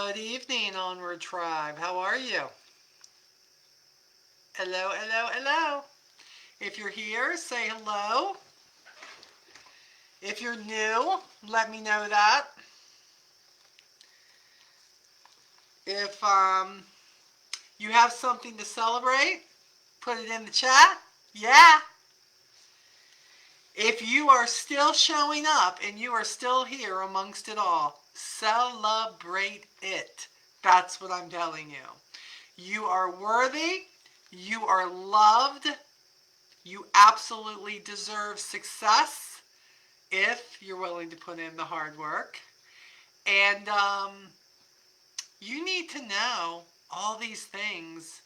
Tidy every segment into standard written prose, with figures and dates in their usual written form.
Good evening, Onward Tribe. How are you? Hello, hello, hello. If you're here, say hello. If you're new, let me know that. If you have something to celebrate, put it in the chat. Yeah. If you are still showing up and you are still here amongst it all, celebrate it. That's what I'm telling you. You are worthy. You are loved. You absolutely deserve success if you're willing to put in the hard work. And you need to know all these things,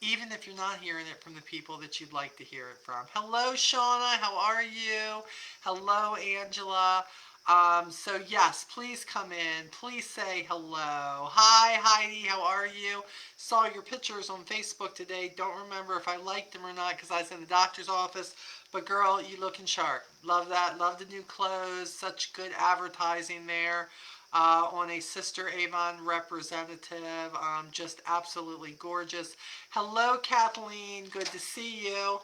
even if you're not hearing it from the people that you'd like to hear it from. Hello, Shauna. How are you? Hello, Angela. So yes, please come in. Please say hello. Hi, Heidi. How are you? Saw your pictures on Facebook today. Don't remember if I liked them or not because I was in the doctor's office. But girl, you looking sharp. Love that. Love the new clothes. Such good advertising there. On a Sister Avon representative. Just absolutely gorgeous. Hello, Kathleen. Good to see you.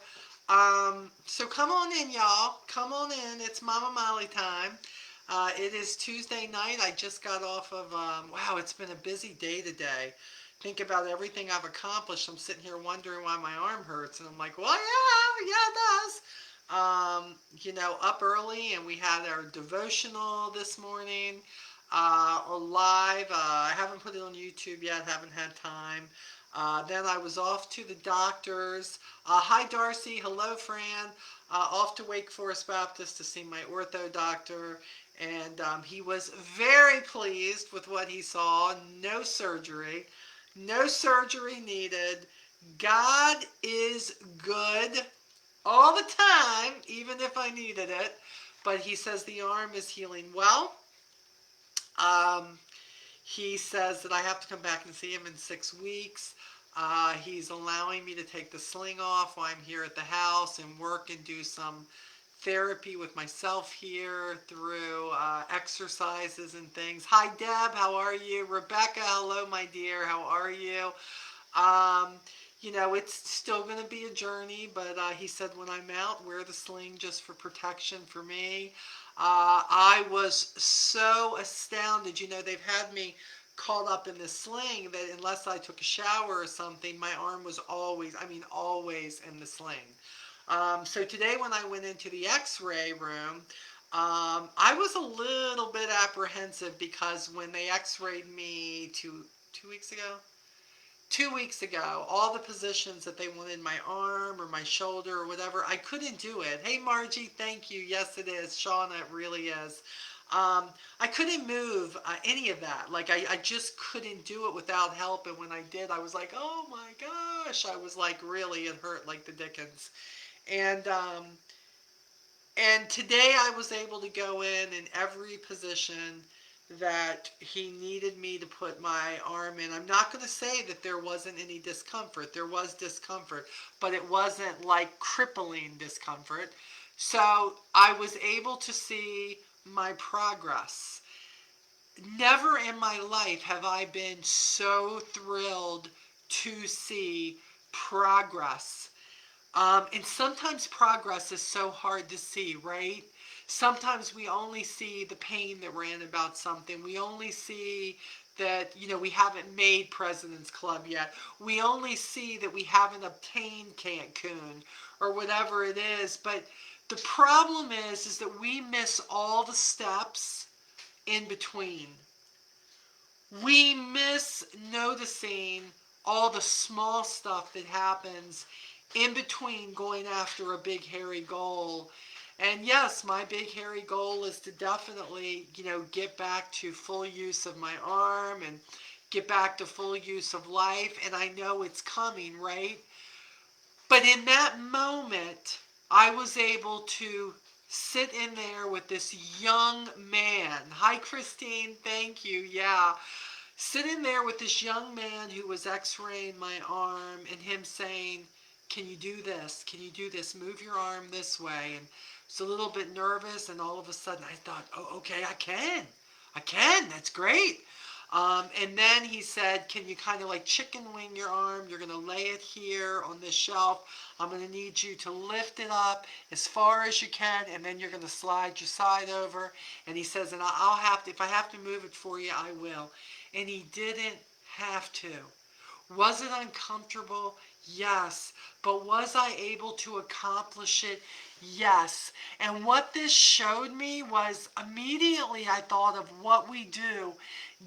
So come on in, y'all. Come on in. It's Mama Molly time. It is Tuesday night. I just got off of, wow, it's been a busy day today. Think about everything I've accomplished. I'm sitting here wondering why my arm hurts. And I'm like, well, yeah, it does. Up early and we had our devotional this morning live. I haven't put it on YouTube yet. Haven't had time. Then I was off to the doctors. Hi, Darcy. Hello, Fran. Off to Wake Forest Baptist to see my ortho doctor. And he was very pleased with what he saw. No surgery. No surgery needed. God is good all the time, even if I needed it. But he says the arm is healing well. Um, he says that I have to come back and see him in 6 weeks. He's allowing me to take the sling off while I'm here at the house and work and do some therapy with myself here through exercises and things. Hi, Deb. How are you? Rebecca. Hello, my dear. How are you? Um, it's still going to be a journey, but he said when I'm out, wear the sling just for protection for me. I was so astounded. They've had me caught up in this sling that unless I took a shower or something, my arm was always, always in the sling. So today when I went into the x-ray room, I was a little bit apprehensive because when they x-rayed me two weeks ago, 2 weeks ago, all the positions that they wanted my arm or my shoulder or whatever, I couldn't do it. Hey, Margie, thank you. Yes, it is. Shauna, it really is. I couldn't move any of that. Like, I just couldn't do it without help. And when I did, I was like, oh my gosh. I was like, really, it hurt like the dickens. And, um, and today I was able to go in every position that he needed me to put my arm in. I'm not going to say that there wasn't any discomfort. There was discomfort, but it wasn't like crippling discomfort. So I was able to see my progress. Never in my life have I been so thrilled to see progress. And sometimes progress is so hard to see, right? Sometimes we only see the pain that we're in about something. We only see that, we haven't made President's Club yet. We only see that we haven't obtained Cancun or whatever it is. But the problem is that we miss all the steps in between. We miss noticing all the small stuff that happens in between going after a big hairy goal. And yes, my big hairy goal is to definitely, get back to full use of my arm and get back to full use of life. And I know it's coming, right? But in that moment, I was able to sit in there with this young man. Hi, Christine. Thank you. Yeah. Sitting there with this young man who was x-raying my arm and him saying, can you do this? Can you do this? Move your arm this way. And I was a little bit nervous, and all of a sudden I thought, oh, okay, I can. That's great. And then he said, can you kind of like chicken wing your arm? You're going to lay it here on this shelf. I'm going to need you to lift it up as far as you can, and then you're going to slide your side over. And he says, and I'll have to, if I have to move it for you, I will. And he didn't have to. Was it uncomfortable? Yes. But was I able to accomplish it? Yes. And what this showed me was immediately I thought of what we do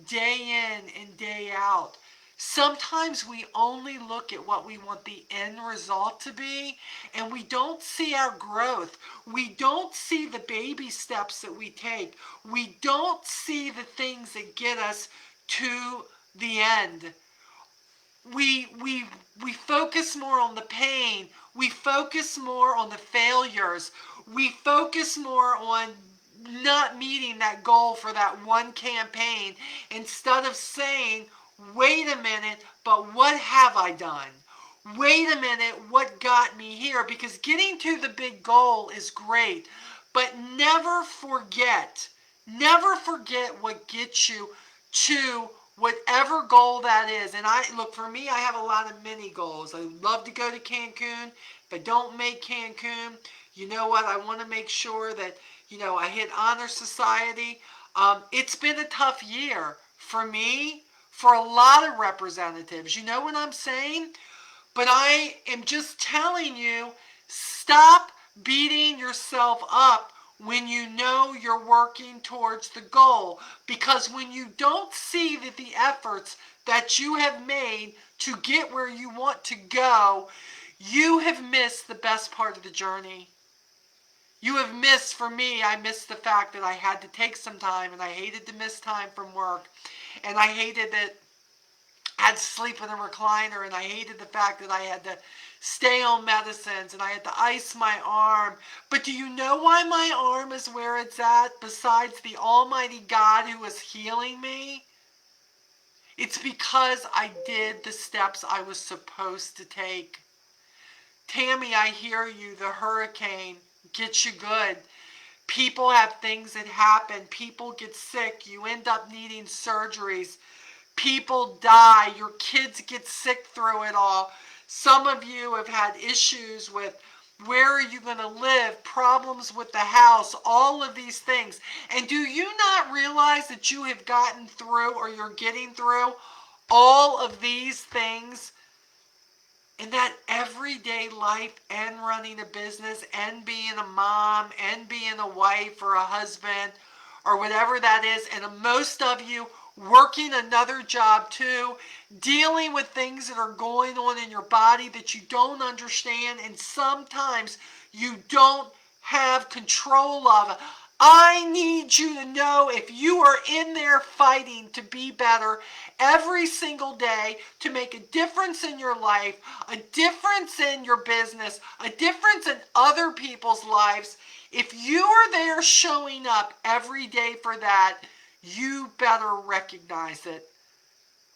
day in and day out. Sometimes we only look at what we want the end result to be, and we don't see our growth. We don't see the baby steps that we take. We don't see the things that get us to the end. We focus more on the pain. We focus more on the failures. We focus more on not meeting that goal for that one campaign instead of saying, wait a minute, but what have I done? Wait a minute, what got me here? Because getting to the big goal is great, but never forget what gets you to whatever goal that is. And for me, I have a lot of mini goals. I love to go to Cancun. If I don't make Cancun, you know what? I want to make sure that, I hit Honor Society. It's been a tough year for me, for a lot of representatives. You know what I'm saying? But I am just telling you, stop beating yourself up when you know you're working towards the goal. Because when you don't see that the efforts that you have made to get where you want to go, you have missed the best part of the journey. You have missed, for me, I missed the fact that I had to take some time, and I hated to miss time from work. And I hated that I had to sleep in a recliner, and I hated the fact that I had to stay on medicines, and I had to ice my arm. But do you know why my arm is where it's at, besides the Almighty God who is healing me? It's because I did the steps I was supposed to take. Tammy, I hear you. The hurricane gets you good. People have things that happen. People get sick. You end up needing surgeries. People die. Your kids get sick through it all. Some of you have had issues with where are you going to live, problems with the house, all of these things. And do you not realize that you have gotten through, or you're getting through, all of these things in that everyday life, and running a business, and being a mom, and being a wife or a husband, or whatever that is, and most of you working another job too, dealing with things that are going on in your body that you don't understand, and sometimes you don't have control of. I need you to know, if you are in there fighting to be better every single day, to make a difference in your life, a difference in your business, a difference in other people's lives, if you are there showing up every day for that, you better recognize it.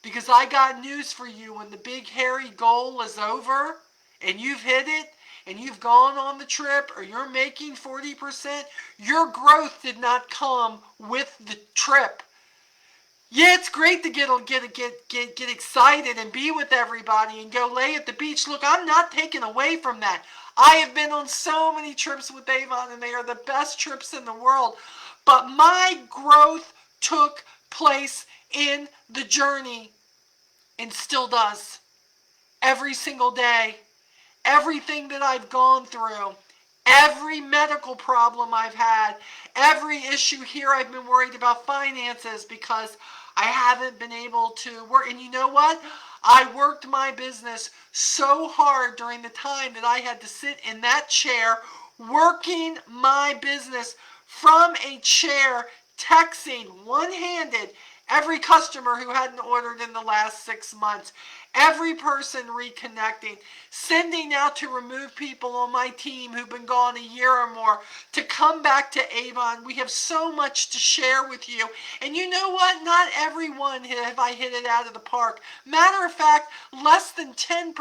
Because I got news for you. When the big hairy goal is over and you've hit it and you've gone on the trip, or you're making 40%, your growth did not come with the trip. Yeah, it's great to get excited and be with everybody and go lay at the beach. Look, I'm not taking away from that. I have been on so many trips with Avon, and they are the best trips in the world. But my growth took place in the journey, and still does. Every single day. Everything that I've gone through. Every medical problem I've had. Every issue here, I've been worried about finances because I haven't been able to work. And you know what? I worked my business so hard during the time that I had to sit in that chair working my business from a chair, texting one-handed every customer who hadn't ordered in the last 6 months, every person reconnecting, sending out to remove people on my team who've been gone a year or more to come back to Avon. We have so much to share with you. And you know what? Not everyone have I hit it out of the park. Matter of fact, less than 10%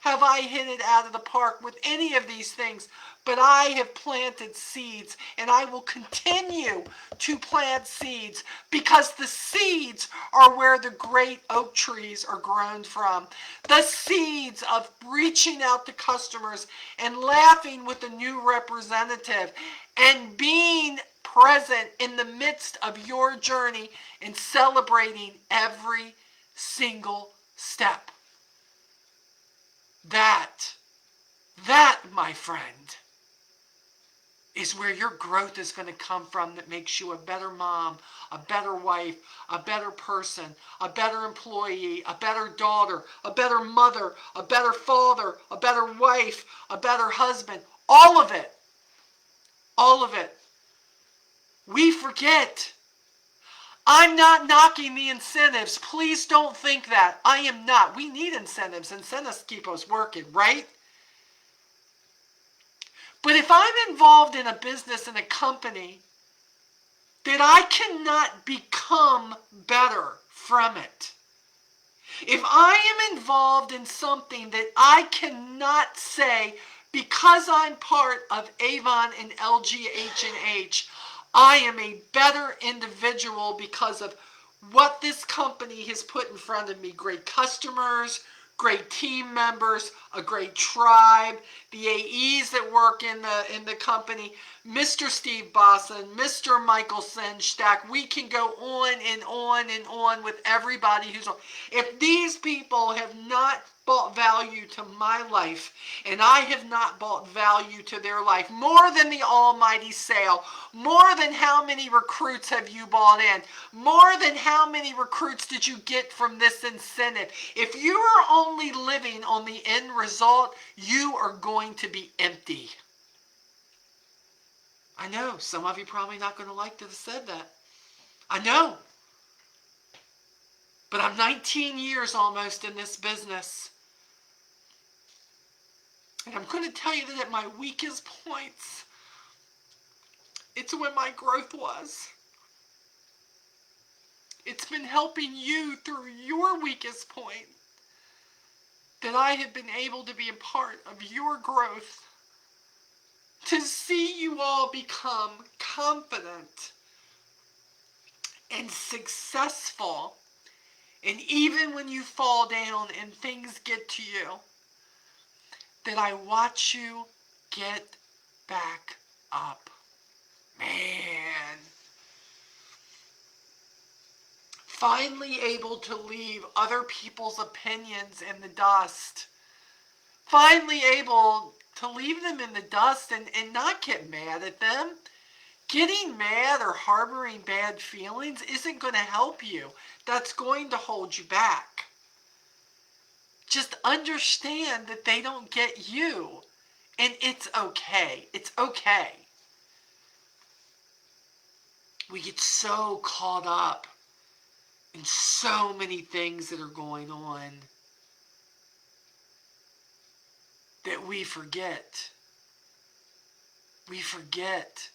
have I hit it out of the park with any of these things. but I have planted seeds, and I will continue to plant seeds, because the seeds are where the great oak trees are grown from. The seeds of reaching out to customers and laughing with a new representative and being present in the midst of your journey and celebrating every single step. That, my friend, is where your growth is going to come from, that makes you a better mom, a better wife, a better person, a better employee, a better daughter, a better mother, a better father, a better wife, a better husband. All of it. All of it. We forget. I'm not knocking the incentives. Please don't think that. I am not. We need incentives. Incentives keep us working, right? But if I'm involved in a business, in a company, that I cannot become better from it. If I am involved in something that I cannot say, because I'm part of Avon and LGH&H, I am a better individual because of what this company has put in front of me. Great customers, great team members, a great tribe, the AEs that work in the company, Mr. Steve Bosson, Mr. Michael Senstack. We can go on and on and on with everybody who's on. If these people have not brought value to my life, and I have not brought value to their life, more than the almighty sale, more than how many recruits have you bought in, more than how many recruits did you get from this incentive. If you are only living on the end result, you are going to be empty. I know, some of you probably not going to like to have said that. I know. But I'm 19 years almost in this business. And I'm going to tell you that at my weakest points, it's when my growth was. It's been helping you through your weakest point that I have been able to be a part of your growth, to see you all become confident and successful. And even when you fall down and things get to you, that I watch you get back up. Man. Finally able to leave other people's opinions in the dust. Finally able to leave them in the dust and not get mad at them. Getting mad or harboring bad feelings isn't going to help you. That's going to hold you back. Just understand that they don't get you. And it's okay. It's okay. We get so caught up in so many things that are going on that we forget. We forget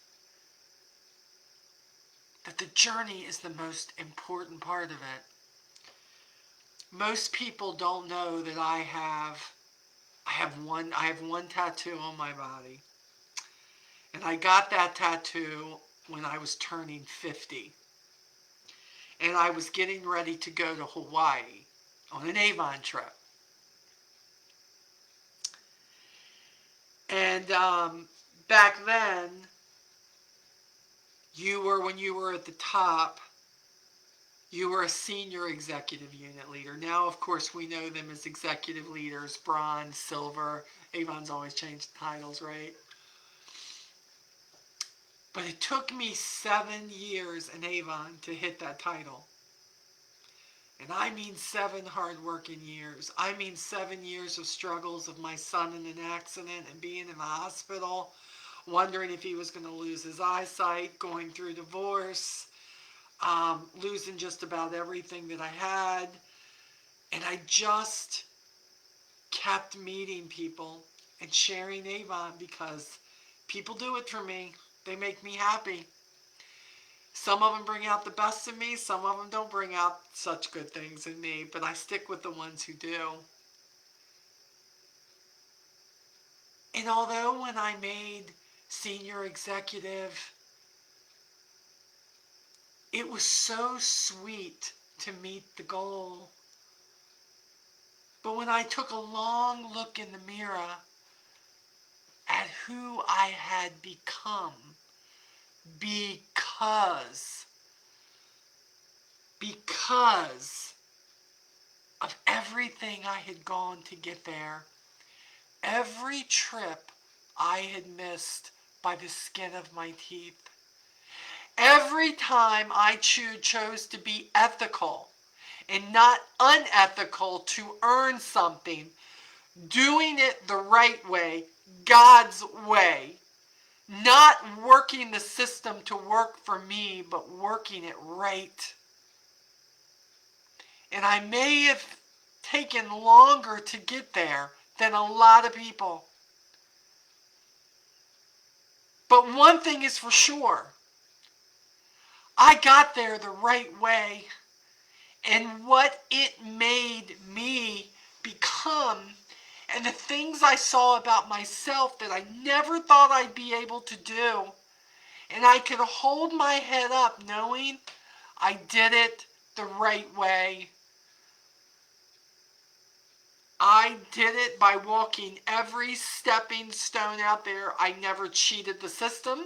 that the journey is the most important part of it. Most people don't know that I have one tattoo on my body. And I got that tattoo when I was turning 50. And I was getting ready to go to Hawaii on an Avon trip. And back then, when you were at the top, you were a senior executive unit leader. Now, of course, we know them as executive leaders, bronze, silver. Avon's always changed titles, right? But it took me 7 years in Avon to hit that title. And I mean 7 hard-working years. I mean 7 years of struggles of my son in an accident and being in the hospital, wondering if he was going to lose his eyesight, going through divorce, losing just about everything that I had. And I just kept meeting people and sharing Avon because people do it for me. They make me happy. Some of them bring out the best in me. Some of them don't bring out such good things in me. But I stick with the ones who do. And although when I made senior executive, it was so sweet to meet the goal. But when I took a long look in the mirror at who I had become, because of everything I had gone to get there, every trip I had missed by the skin of my teeth, every time I chose to be ethical and not unethical to earn something, doing it the right way, God's way, not working the system to work for me, but working it right. And I may have taken longer to get there than a lot of people. But one thing is for sure, I got there the right way. And what it made me become, and the things I saw about myself that I never thought I'd be able to do. And I could hold my head up knowing I did it the right way. I did it by walking every stepping stone out there. I never cheated the system.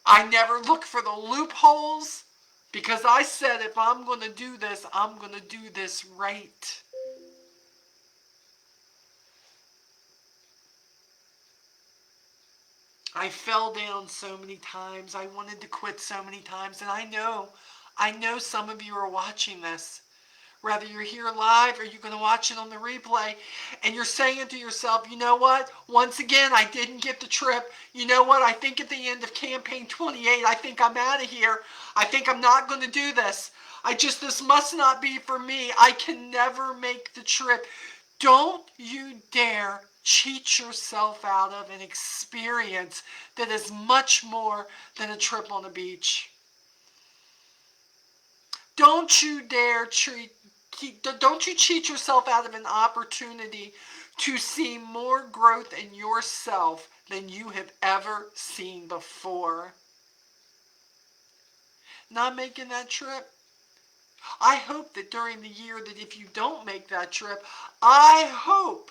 I never looked for the loopholes, because I said if I'm going to do this, I'm going to do this right. I fell down so many times. I wanted to quit so many times. And I know some of you are watching this. Whether you're here live or you're going to watch it on the replay, and you're saying to yourself, you know what? Once again, I didn't get the trip. You know what? I think at the end of campaign 28, I think I'm out of here. I think I'm not going to do this. This must not be for me. I can never make the trip. Don't you dare cheat yourself out of an experience that is much more than a trip on the beach. Don't you dare don't you cheat yourself out of an opportunity to see more growth in yourself than you have ever seen before. Not making that trip? I hope that during the year, that if you don't make that trip, I hope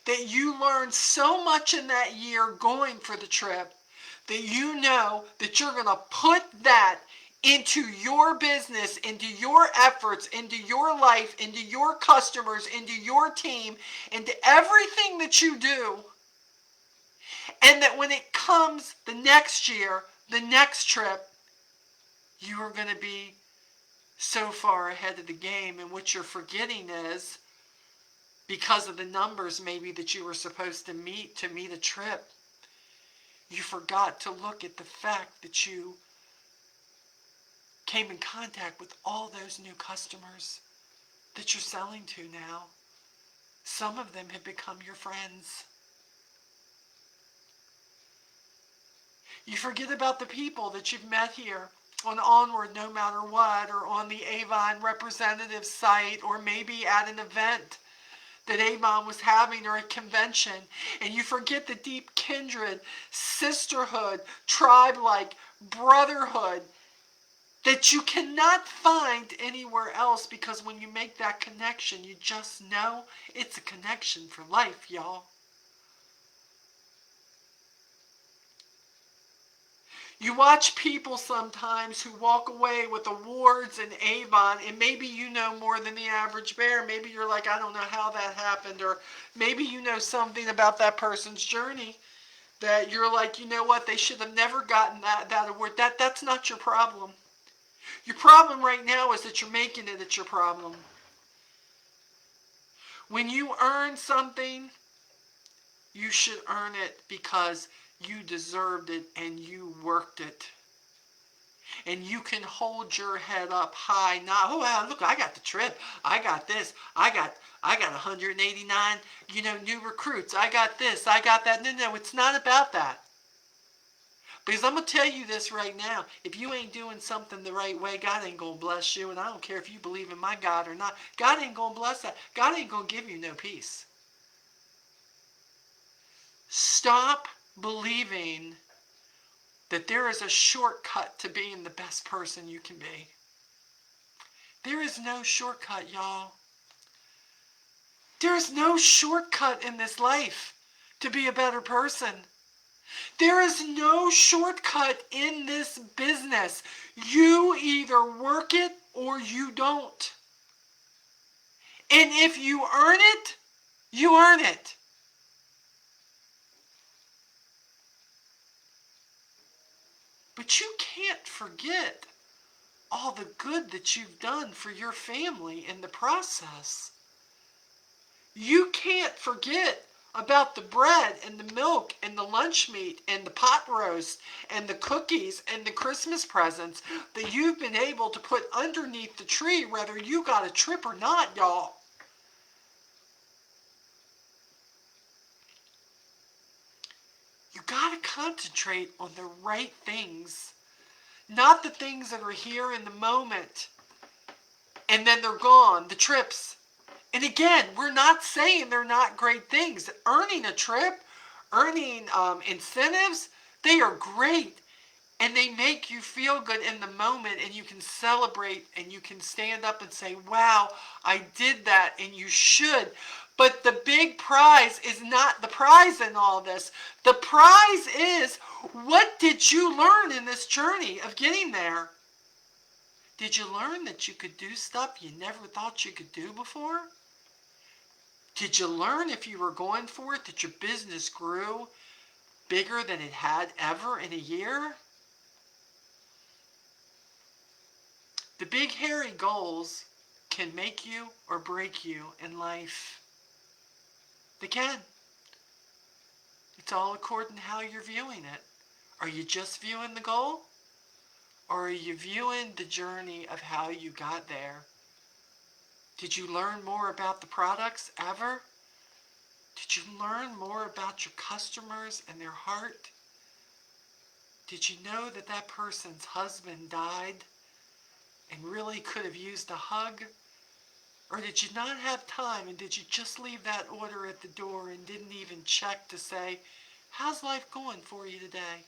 that you learn so much in that year going for the trip that you know that you're going to put that into your business, into your efforts, into your life, into your customers, into your team, into everything that you do. And that when it comes the next year, the next trip, you are going to be so far ahead of the game. And what you're forgetting is, because of the numbers maybe that you were supposed to meet a trip, you forgot to look at the fact that you came in contact with all those new customers that you're selling to now. Some of them have become your friends. You forget about the people that you've met here on Onward No Matter What, or on the Avon representative site, or maybe at an event that Avon was having, or a convention, and you forget the deep kindred, sisterhood, tribe-like brotherhood that you cannot find anywhere else, because when you make that connection, you just know it's a connection for life, y'all. You watch people sometimes who walk away with awards in Avon, and maybe you know more than the average bear. Maybe you're like, I don't know how that happened, or maybe you know something about that person's journey that you're like, you know what, they should have never gotten that award. That's not your problem. Your problem right now is that you're making it your problem. When you earn something, you should earn it because you deserved it and you worked it. And you can hold your head up high. Not, oh, wow, look, I got the trip. I got this. I got 189, new recruits. I got this. I got that. No, it's not about that. Because I'm going to tell you this right now. If you ain't doing something the right way, God ain't going to bless you. And I don't care if you believe in my God or not. God ain't going to bless that. God ain't going to give you no peace. Stop believing that there is a shortcut to being the best person you can be. There is no shortcut, y'all. There is no shortcut in this life to be a better person. There is no shortcut in this business. You either work it or you don't. And if you earn it, you earn it. But you can't forget all the good that you've done for your family in the process. You can't forget about the bread and the milk and the lunch meat and the pot roast and the cookies and the Christmas presents that you've been able to put underneath the tree whether you got a trip or not, y'all. You gotta concentrate on the right things, not the things that are here in the moment and then they're gone, the trips. And again, we're not saying they're not great things. Earning a trip, earning incentives, they are great. And they make you feel good in the moment, and you can celebrate and you can stand up and say, wow, I did that, and you should. But the big prize is not the prize in all this. The prize is, what did you learn in this journey of getting there? Did you learn that you could do stuff you never thought you could do before? Did you learn, if you were going for it, that your business grew bigger than it had ever in a year? The big hairy goals can make you or break you in life. They can. It's all according to how you're viewing it. Are you just viewing the goal? Or are you viewing the journey of how you got there? Did you learn more about the products ever? Did you learn more about your customers and their heart? Did you know that that person's husband died and really could have used a hug? Or did you not have time, and did you just leave that order at the door and didn't even check to say, how's life going for you today?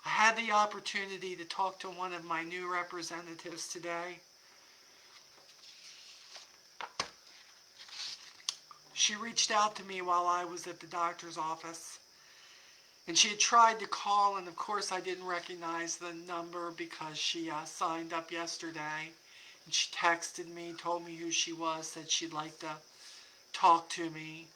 I had the opportunity to talk to one of my new representatives today. She reached out to me while I was at the doctor's office. And she had tried to call, and of course I didn't recognize the number because she signed up yesterday. And she texted me, told me who she was, said she'd like to talk to me.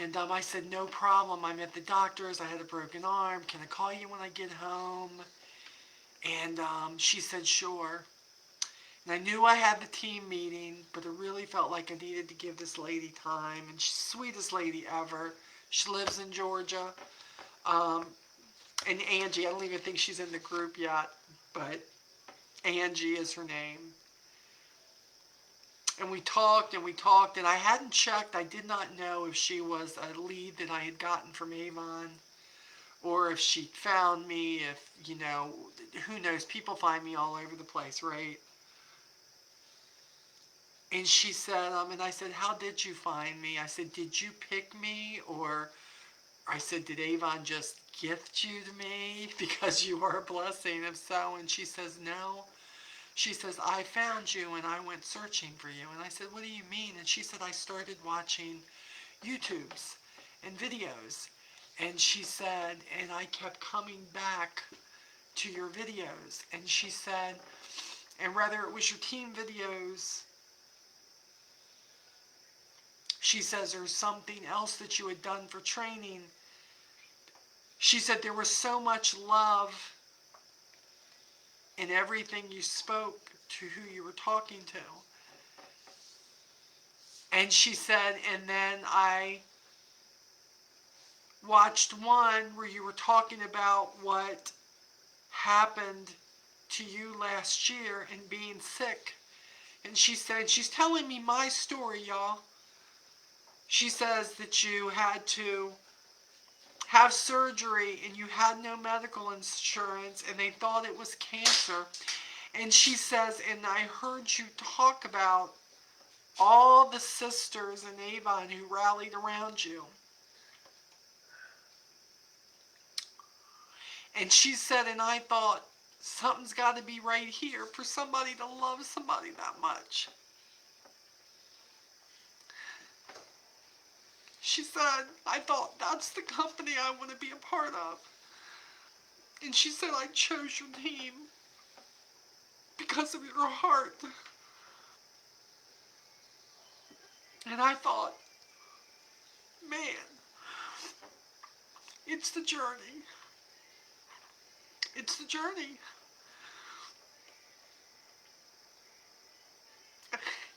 And I said, no problem. I'm at the doctor's. I had a broken arm. Can I call you when I get home? And she said, sure. And I knew I had the team meeting, but I really felt like I needed to give this lady time. And she's the sweetest lady ever. She lives in Georgia. And Angie, I don't even think she's in the group yet, but Angie is her name. And we talked, and I hadn't checked. I did not know if she was a lead that I had gotten from Avon, or if she found me, if, who knows, people find me all over the place, right? And she said, and I said, how did you find me? I said, did you pick me? Or I said, did Avon just gift you to me because you are a blessing? If so, and she says, no. She says, I found you and I went searching for you. And I said, what do you mean? And she said, I started watching YouTubes and videos. And she said, and I kept coming back to your videos. And she said, and whether it was your team videos, she says, or something else that you had done for training, she said there was so much love in everything you spoke to who you were talking to. And she said, and then I watched one where you were talking about what happened to you last year and being sick. And she said, she's telling me my story, y'all. She says that you had to have surgery and you had no medical insurance and they thought it was cancer. And she says, and I heard you talk about all the sisters in Avon who rallied around you. And she said, and I thought, something's got to be right here for somebody to love somebody that much. She said, I thought that's the company I want to be a part of. And she said, I chose your team because of your heart. And I thought, man, it's the journey. It's the journey.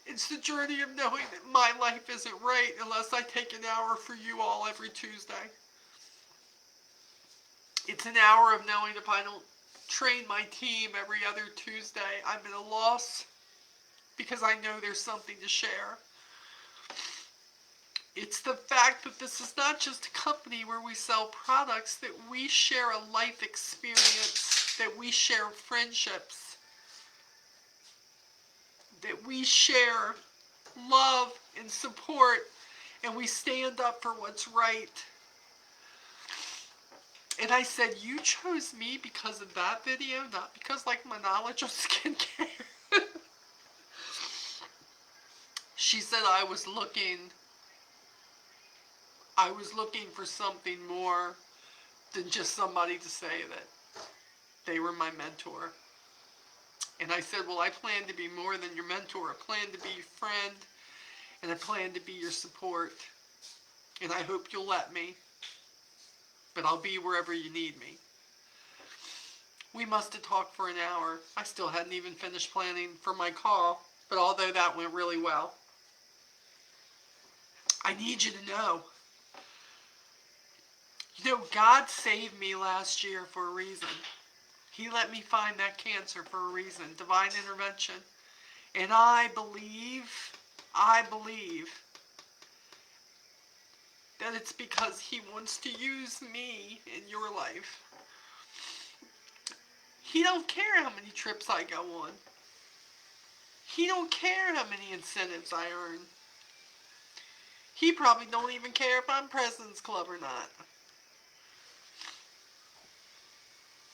It's the journey of knowing that my life isn't right unless I take an hour for you all every Tuesday. It's an hour of knowing if I don't train my team every other Tuesday, I'm at a loss because I know there's something to share. It's the fact that this is not just a company where we sell products, that we share a life experience, that we share friendships, that we share love and support, and we stand up for what's right. And I said, you chose me because of that video, not because like my knowledge of skincare. She said I was looking for something more than just somebody to say that they were my mentor. And I said, well, I plan to be more than your mentor. I plan to be your friend, and I plan to be your support. And I hope you'll let me, but I'll be wherever you need me. We must have talked for an hour. I still hadn't even finished planning for my call, but although that went really well, I need you to know, God saved me last year for a reason. He let me find that cancer for a reason, divine intervention. And I believe that it's because he wants to use me in your life. He don't care how many trips I go on. He don't care how many incentives I earn. He probably don't even care if I'm President's Club or not.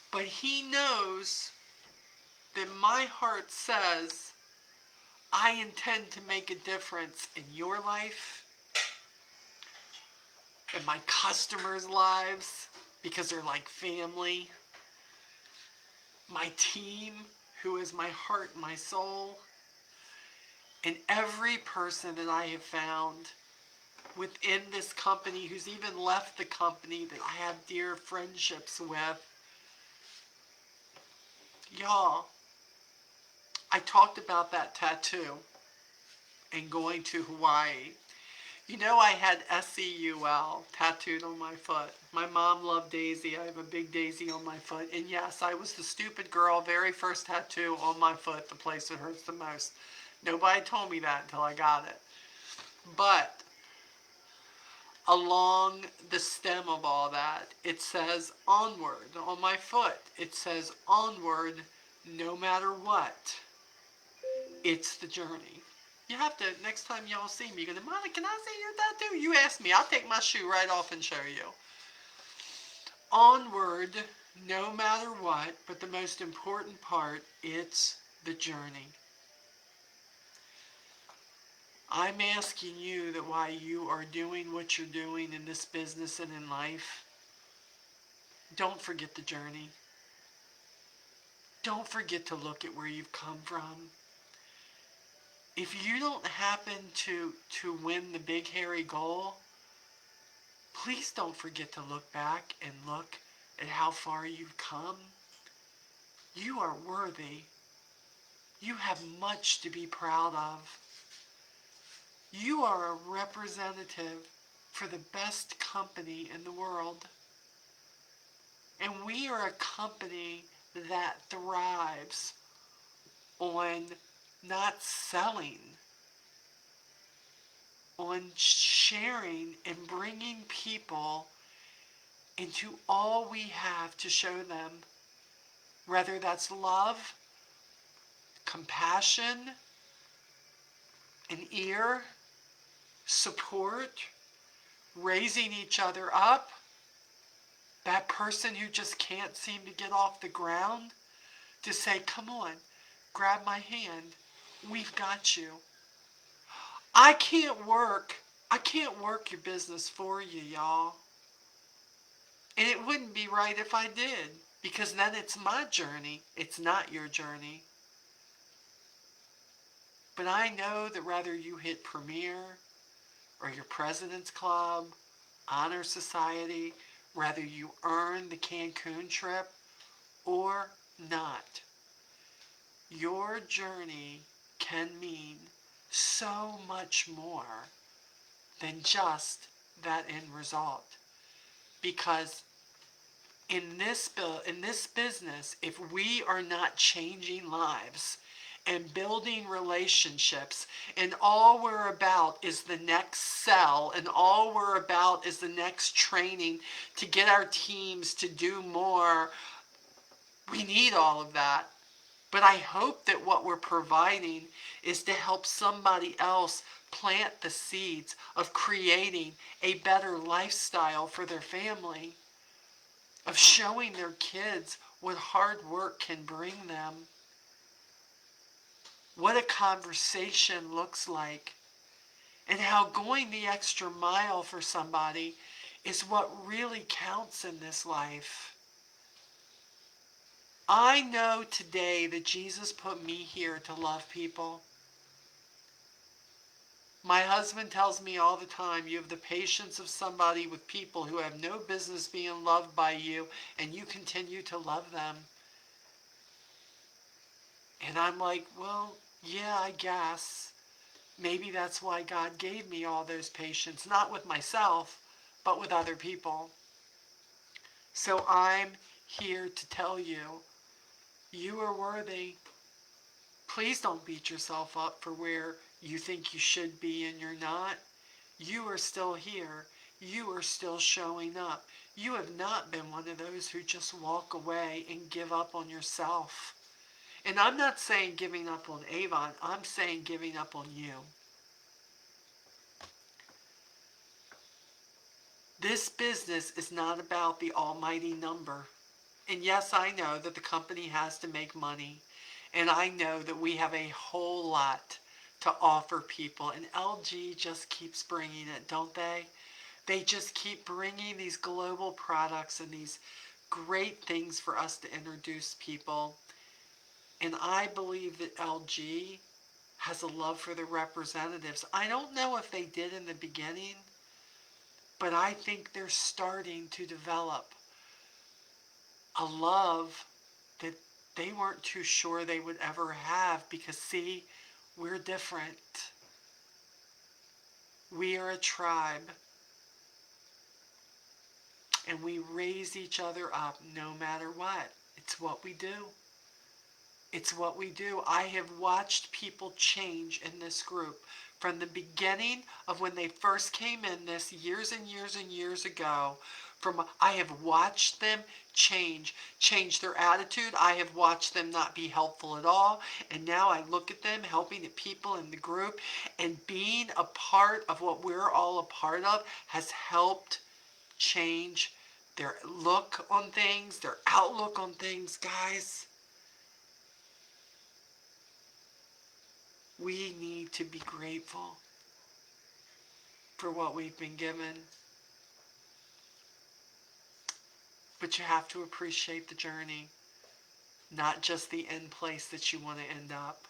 But he knows that my heart says, I intend to make a difference in your life, in my customers' lives, because they're like family. My team, who is my heart and my soul. And every person that I have found within this company, who's even left the company, that I have dear friendships with. Y'all, I talked about that tattoo and going to Hawaii. I had SEUL tattooed on my foot. My mom loved Daisy. I have a big Daisy on my foot. And yes, I was the stupid girl, very first tattoo on my foot, the place that hurts the most. Nobody told me that until I got it. But along the stem of all that, it says onward. On my foot, it says onward no matter what. It's the journey. You have to, next time y'all see me, you're going to, Monica, can I see your tattoo? You ask me, I'll take my shoe right off and show you. Onward, no matter what, but the most important part, it's the journey. I'm asking you that while you are doing what you're doing in this business and in life, don't forget the journey. Don't forget to look at where you've come from. If you don't happen to win the big hairy goal, please don't forget to look back and look at how far you've come. You are worthy. You have much to be proud of. You are a representative for the best company in the world. And we are a company that thrives on not selling, on sharing and bringing people into all we have to show them, whether that's love compassion, an ear, support, raising each other up. That person who just can't seem to get off the ground, to say, come on, grab my hand. We've got you. I can't work. I can't work your business for you, y'all. And it wouldn't be right if I did, because then it's my journey. It's not your journey. But I know that whether you hit Premier or your President's Club, Honor Society, whether you earn the Cancun trip or not, your journey can mean so much more than just that end result. Because in this business, if we are not changing lives and building relationships, and all we're about is the next sell, and all we're about is the next training to get our teams to do more, we need all of that. But I hope that what we're providing is to help somebody else plant the seeds of creating a better lifestyle for their family, of showing their kids what hard work can bring them, what a conversation looks like, and how going the extra mile for somebody is what really counts in this life. I know today that Jesus put me here to love people. My husband tells me all the time, you have the patience of somebody with people who have no business being loved by you, and you continue to love them. And I'm like, well, yeah, I guess. Maybe that's why God gave me all those patience, not with myself, but with other people. So I'm here to tell you, you are worthy. Please don't beat yourself up for where you think you should be and you're not. You are still here. You are still showing up. You have not been one of those who just walk away and give up on yourself. And I'm not saying giving up on Avon. I'm saying giving up on you. This business is not about the almighty number. And yes, I know that the company has to make money. And I know that we have a whole lot to offer people. And LG just keeps bringing it, don't they? They just keep bringing these global products and these great things for us to introduce people. And I believe that LG has a love for the representatives. I don't know if they did in the beginning, but I think they're starting to develop a love that they weren't too sure they would ever have, because see, we're different. We are a tribe, and we raise each other up no matter what. It's what we do. It's what we do. I have watched people change in this group from the beginning of when they first came in this years and years and years ago. I have watched them change their attitude. I have watched them not be helpful at all. And now I look at them helping the people in the group, and being a part of what we're all a part of has helped change their look on things, their outlook on things, guys. We need to be grateful for what we've been given. But you have to appreciate the journey, not just the end place that you want to end up.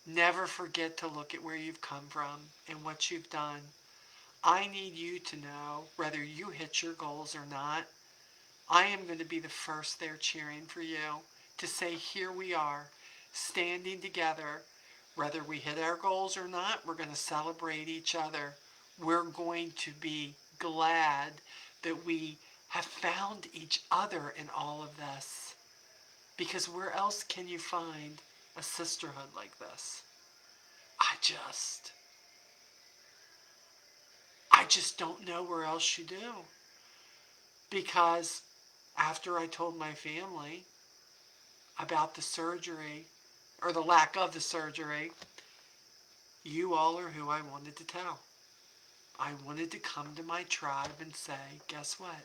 Never forget to look at where you've come from and what you've done. I need you to know, whether you hit your goals or not, I am going to be the first there cheering for you to say, here we are, standing together. Whether we hit our goals or not, we're going to celebrate each other. We're going to be glad that we have found each other in all of this. Because where else can you find a sisterhood like this? I just don't know where else you do. Because after I told my family about the surgery, or the lack of the surgery, you all are who I wanted to tell. I wanted to come to my tribe and say, guess what?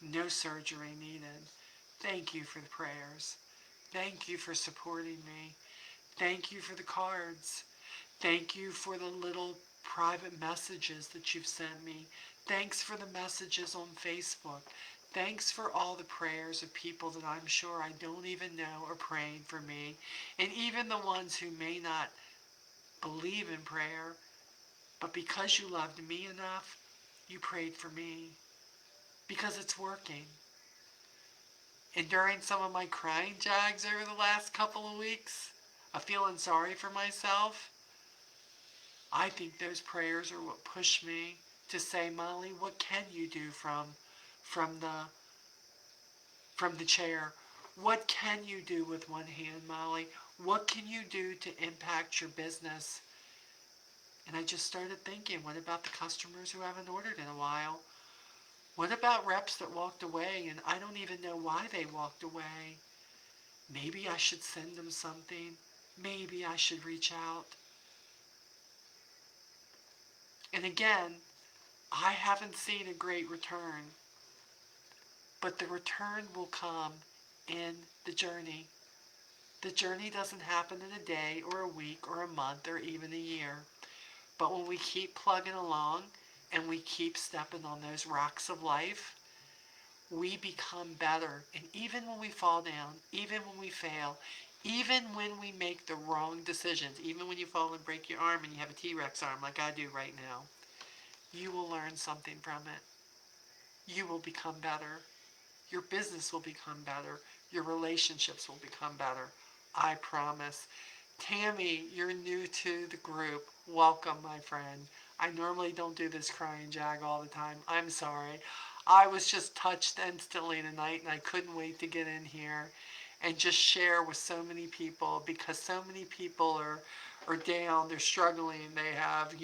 No surgery needed. Thank you for the prayers. Thank you for supporting me. Thank you for the cards. Thank you for the little private messages that you've sent me. Thanks for the messages on Facebook. Thanks for all the prayers of people that I'm sure I don't even know are praying for me. And even the ones who may not believe in prayer, but because you loved me enough, you prayed for me. Because it's working. And during some of my crying jags over the last couple of weeks, of feeling sorry for myself, I think those prayers are what pushed me to say, Molly, what can you do from the from the chair? What can you do with one hand, Molly? What can you do to impact your business? And I just started thinking, what about the customers who haven't ordered in a while? What about reps that walked away and I don't even know why they walked away? Maybe I should send them something. Maybe I should reach out. And again, I haven't seen a great return, but the return will come in the journey. The journey doesn't happen in a day or a week or a month or even a year. But when we keep plugging along and we keep stepping on those rocks of life, we become better. And even when we fall down, even when we fail, even when we make the wrong decisions, even when you fall and break your arm and you have a T-Rex arm like I do right now, you will learn something from it. You will become better. Your business will become better. Your relationships will become better. I promise. Tammy, you're new to the group. Welcome, my friend. I normally don't do this crying jag all the time. I'm sorry. I was just touched instantly tonight and I couldn't wait to get in here and just share with so many people because so many people are down, they're struggling, they have,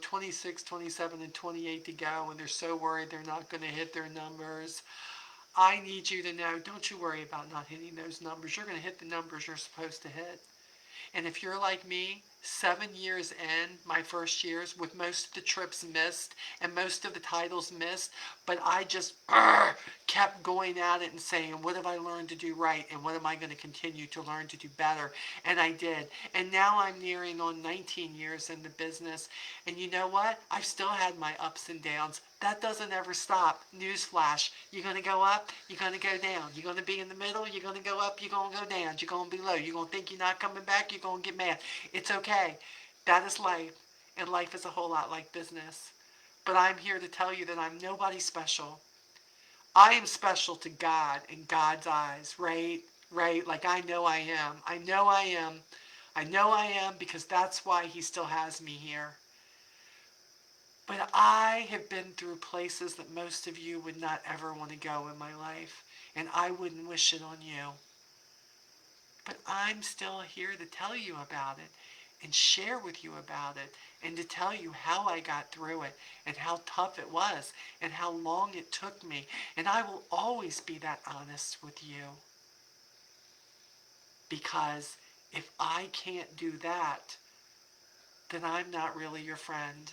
26, 27, and 28 to go and they're so worried they're not going to hit their numbers. I need you to know, don't you worry about not hitting those numbers. You're going to hit the numbers you're supposed to hit. And if you're like me, 7 years in, my first years, with most of the trips missed and most of the titles missed, but I just kept going at it and saying, what have I learned to do right? And what am I going to continue to learn to do better? And I did. And now I'm nearing on 19 years in the business. And you know what? I've still had my ups and downs. That doesn't ever stop. Newsflash. You're going to go up, you're going to go down. You're going to be in the middle, you're going to go up, you're going to go down. You're going to be low. You're going to think you're not coming back, you're going to get mad. It's okay. That is life. And life is a whole lot like business. But I'm here to tell you that I'm nobody special. I am special to God in God's eyes, right? Right? Like I know I am. I know I am. I know I am because that's why he still has me here. But I have been through places that most of you would not ever want to go in my life. And I wouldn't wish it on you. But I'm still here to tell you about it and share with you about it and to tell you how I got through it and how tough it was and how long it took me. And I will always be that honest with you. Because if I can't do that, then I'm not really your friend.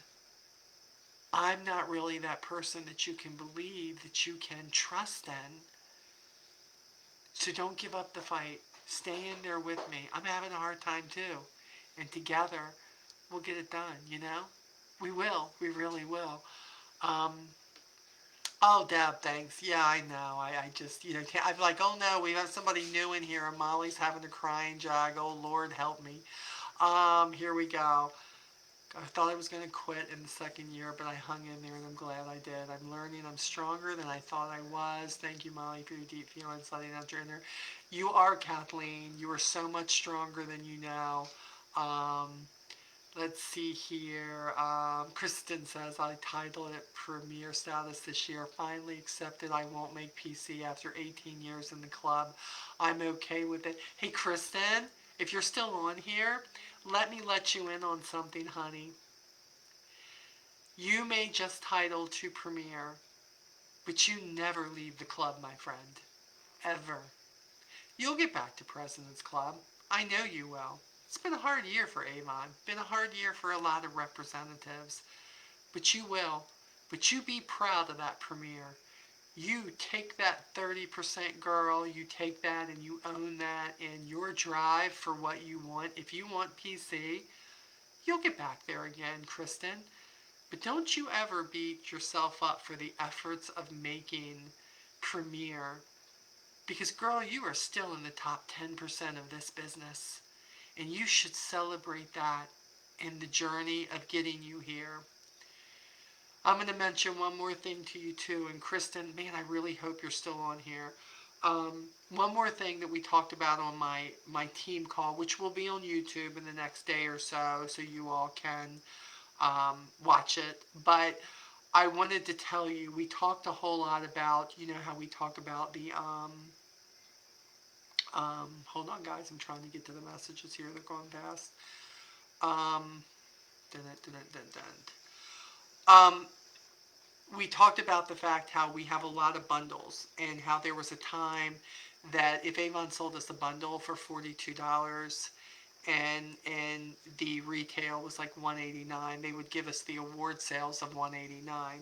I'm not really that person that you can believe, that you can trust in. So don't give up the fight. Stay in there with me. I'm having a hard time too. And together, we'll get it done, you know? We will. We really will. Um, oh, Deb, thanks. Yeah, I know. I just, I'm like, oh no, we have somebody new in here and Molly's having a crying jog. Oh, Lord, help me. Here we go. I thought I was going to quit in the second year, but I hung in there and I'm glad I did. I'm learning. I'm stronger than I thought I was. Thank you, Molly, for your deep feelings, letting out your inner. You are, Kathleen. You are so much stronger than you know. Um, let's see here. Kristen says, I titled it Premier Status this year. Finally accepted I won't make PC after 18 years in the club. I'm okay with it. Hey, Kristen, if you're still on here, let you in on something, honey. You may just title to Premier, but you never leave the club, my friend. Ever. You'll get back to President's Club. I know you will. It's been a hard year for Avon. Been a hard year for a lot of representatives. But you will. But you be proud of that premiere. You take that 30% girl, you take that and you own that in your drive for what you want. If you want PC, you'll get back there again, Kristen. But don't you ever beat yourself up for the efforts of making Premiere. Because, girl, you are still in the top 10% of this business. And you should celebrate that in the journey of getting you here. I'm going to mention one more thing to you, too. And, Kristen, man, I really hope you're still on here. One more thing that we talked about on my team call, which will be on YouTube in the next day or so you all can watch it. But I wanted to tell you, we talked a whole lot about, you know, how we talk about the, hold on, guys, I'm trying to get to the messages here. They're going fast. Um, dun, dun, dun, dun, dun. We talked about the fact how we have a lot of bundles and how there was a time that if Avon sold us a bundle for $42 and the retail was like $189, they would give us the award sales of $189.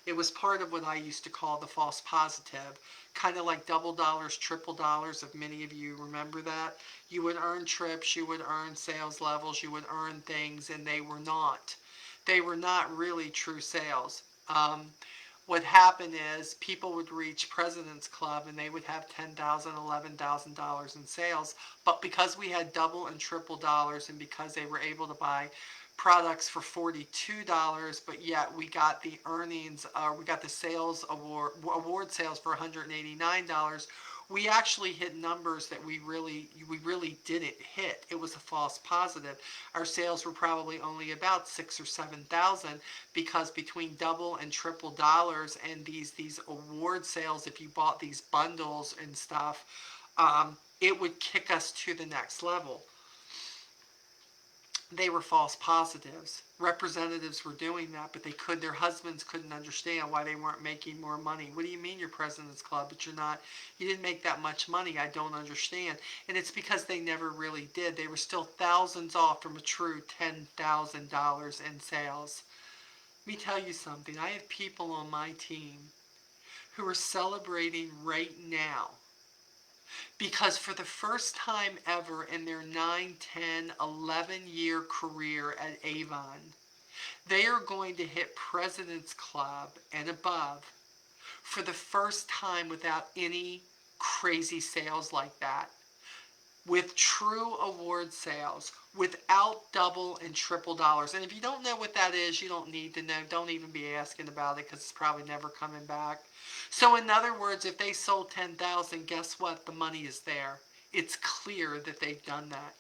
It was part of what I used to call the false positive, kind of like double dollars, triple dollars, if many of you remember that. You would earn trips, you would earn sales levels, you would earn things, and they were not. They were not really true sales. What happened is people would reach President's Club and they would have $10,000, $11,000 in sales. But because we had double and triple dollars and because they were able to buy products for $42, but yet we got the earnings, we got the sales award sales for $189. We actually hit numbers that we really didn't hit. It was a false positive. Our sales were probably only about 6 or 7,000 because between double and triple dollars and these award sales, if you bought these bundles and stuff, it would kick us to the next level. They were false positives. Representatives were doing that, but their husbands couldn't understand why they weren't making more money. What do you mean you're President's Club, but you didn't make that much money? I don't understand. And it's because they never really did. They were still thousands off from a true $10,000 in sales. Let me tell you something. I have people on my team who are celebrating right now because for the first time ever in their 9, 10, 11-year career at Avon, they are going to hit President's Club and above for the first time without any crazy sales like that. With true award sales, without double and triple dollars. And if you don't know what that is, you don't need to know. Don't even be asking about it because it's probably never coming back. So in other words, if they sold 10,000, guess what? The money is there. It's clear that they've done that.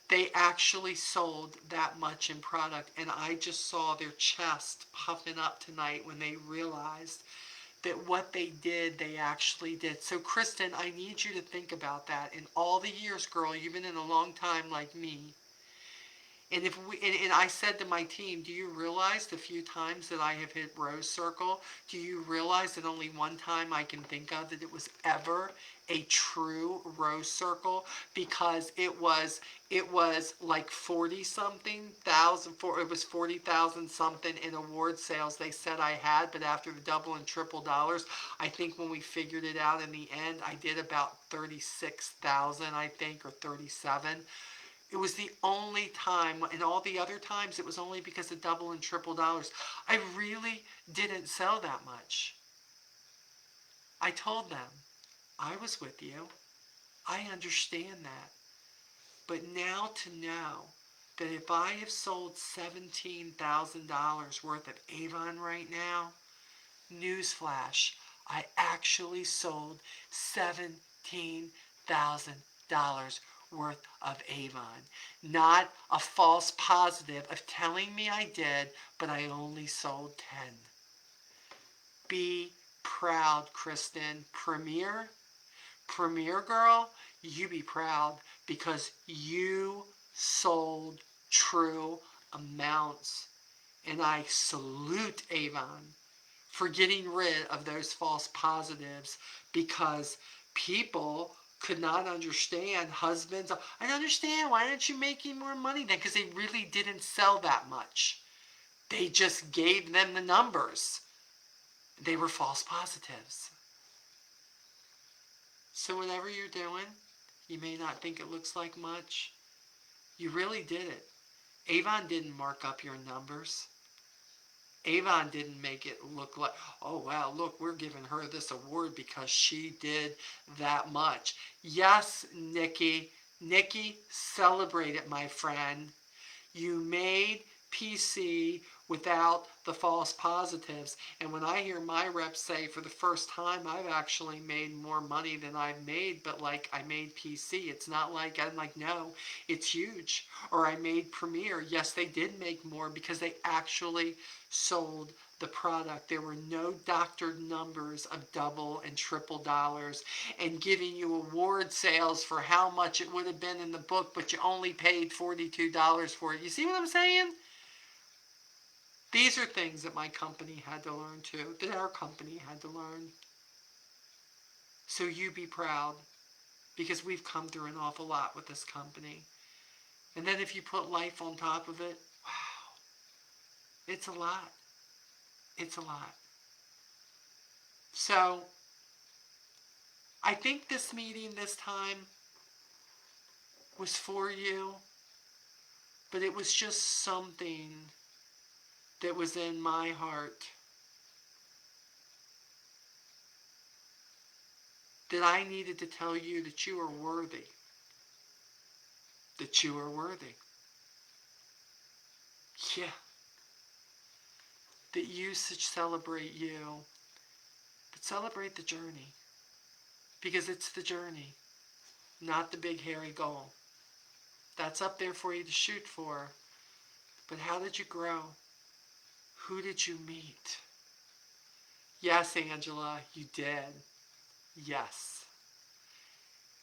They actually sold that much in product, and I just saw their chest puffing up tonight when they realized that what they did, they actually did. So, Kristen, I need you to think about that. In all the years, girl, you've been in a long time like me. And I said to my team, do you realize the few times that I have hit Rose Circle? Do you realize that only one time I can think of that it was ever a true Rose Circle? Because it was like 40 something thousand, it was 40,000 something in award sales they said I had, but after the double and triple dollars, I think when we figured it out in the end, I did about 36,000, I think, or 37. It was the only time, and all the other times it was only because of double and triple dollars. I really didn't sell that much. I told them, I was with you. I understand that. But now to know that if I have sold $17,000 worth of Avon right now, newsflash, I actually sold $17,000 worth of Avon. Not a false positive of telling me I did, but I only sold 10. Be proud, Kristen. Premier girl, you be proud because you sold true amounts. And I salute Avon for getting rid of those false positives because people could not understand husbands. I don't understand. Why aren't you making more money then? Because they really didn't sell that much. They just gave them the numbers. They were false positives. So whatever you're doing, you may not think it looks like much. You really did it. Avon didn't mark up your numbers. Avon didn't make it look like, oh, wow, look, we're giving her this award because she did that much. Yes, Nikki. Nikki, celebrate it, my friend. You made PC without the false positives. And when I hear my reps say for the first time I've actually made more money than I've made, but like I made PC, it's not like I'm like, no, it's huge. Or I made Premiere. Yes, they did make more because they actually sold the product. There were no doctored numbers of double and triple dollars and giving you award sales for how much it would have been in the book, but you only paid $42 for it. You see what I'm saying? These are things that my company had to learn too, that our company had to learn. So you be proud, because we've come through an awful lot with this company. And then if you put life on top of it, wow, it's a lot. It's a lot. So I think this meeting this time was for you, but it was just something that was in my heart that I needed to tell you that you are worthy. That you are worthy. Yeah. That you should celebrate you, but celebrate the journey. Because it's the journey, not the big hairy goal. That's up there for you to shoot for. But how did you grow? Who did you meet? Yes, Angela, you did. Yes.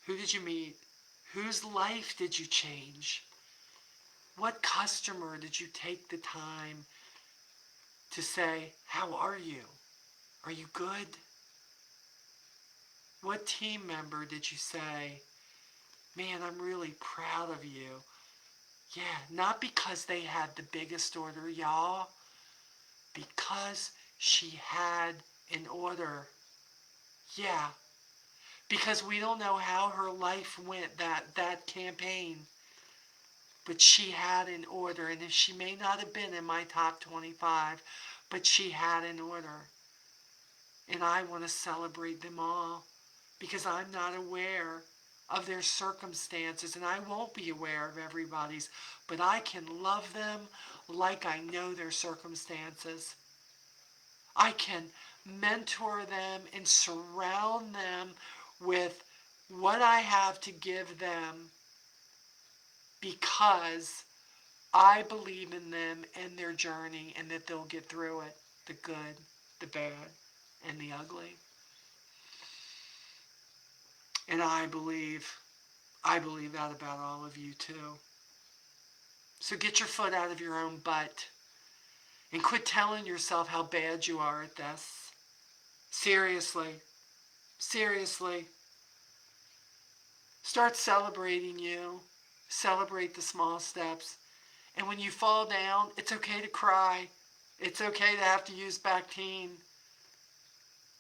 Who did you meet? Whose life did you change? What customer did you take the time to say, how are you? Are you good? What team member did you say, man, I'm really proud of you? Yeah, not because they had the biggest order, y'all. Because she had an order. Yeah, because we don't know how her life went, that campaign. But she had an order, and if she may not have been in my top 25, but she had an order. And I want to celebrate them all because I'm not aware of their circumstances, and I won't be aware of everybody's, but I can love them like I know their circumstances. I can mentor them and surround them with what I have to give them because I believe in them and their journey and that they'll get through it, the good, the bad, and the ugly. And I believe that about all of you too. So get your foot out of your own butt and quit telling yourself how bad you are at this. Seriously. Seriously. Start celebrating you. Celebrate the small steps. And when you fall down, it's okay to cry. It's okay to have to use Bactine.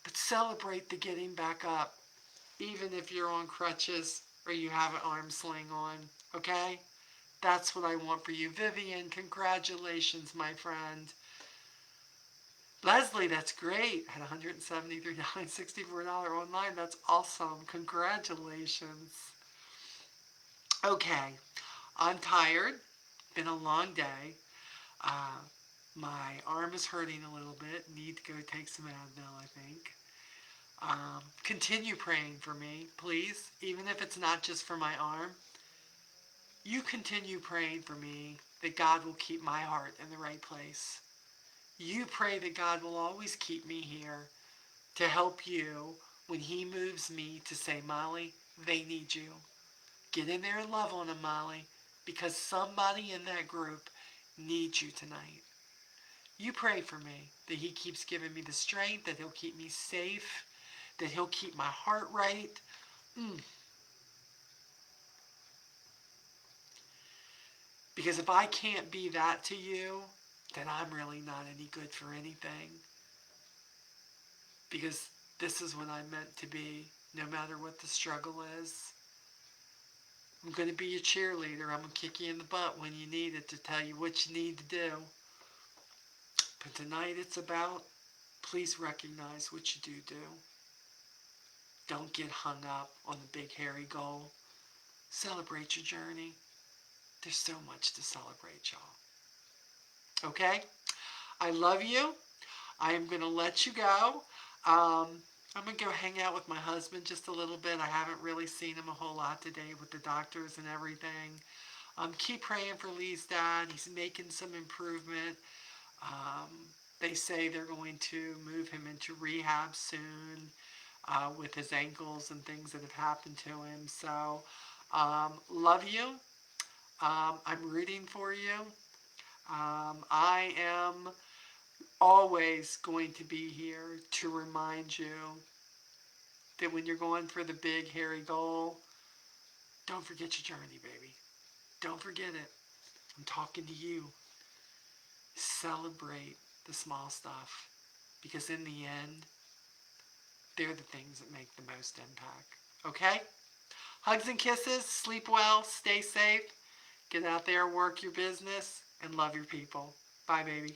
But celebrate the getting back up. Even if you're on crutches or you have an arm sling on. Okay? That's what I want for you. Vivian, congratulations, my friend. Leslie, that's great. At $173, $64 online. That's awesome. Congratulations. Okay, I'm tired. Been a long day. Uh, my arm is hurting a little bit. Need to go take some Advil, I think. Continue praying for me, please. Even if it's not just for my arm. You continue praying for me that God will keep my heart in the right place. You pray that God will always keep me here to help you when he moves me to say, Molly, they need you. Get in there and love on them, Molly, because somebody in that group needs you tonight. You pray for me that he keeps giving me the strength, that he'll keep me safe, that he'll keep my heart right. Because if I can't be that to you, then I'm really not any good for anything. Because this is what I'm meant to be, no matter what the struggle is. I'm going to be your cheerleader. I'm going to kick you in the butt when you need it to tell you what you need to do. But tonight it's about, please recognize what you do. Don't get hung up on the big hairy goal. Celebrate your journey. There's so much to celebrate, y'all. Okay? I love you. I am going to let you go. I'm going to go hang out with my husband just a little bit. I haven't really seen him a whole lot today with the doctors and everything. Keep praying for Lee's dad. He's making some improvement. Um, they say they're going to move him into rehab soon with his ankles and things that have happened to him. So, love you. I'm rooting for you. I am always going to be here to remind you that when you're going for the big, hairy goal, don't forget your journey, baby. Don't forget it. I'm talking to you. Celebrate the small stuff because in the end, they're the things that make the most impact. Okay? Hugs and kisses. Sleep well. Stay safe. Get out there, work your business, and love your people. Bye, baby.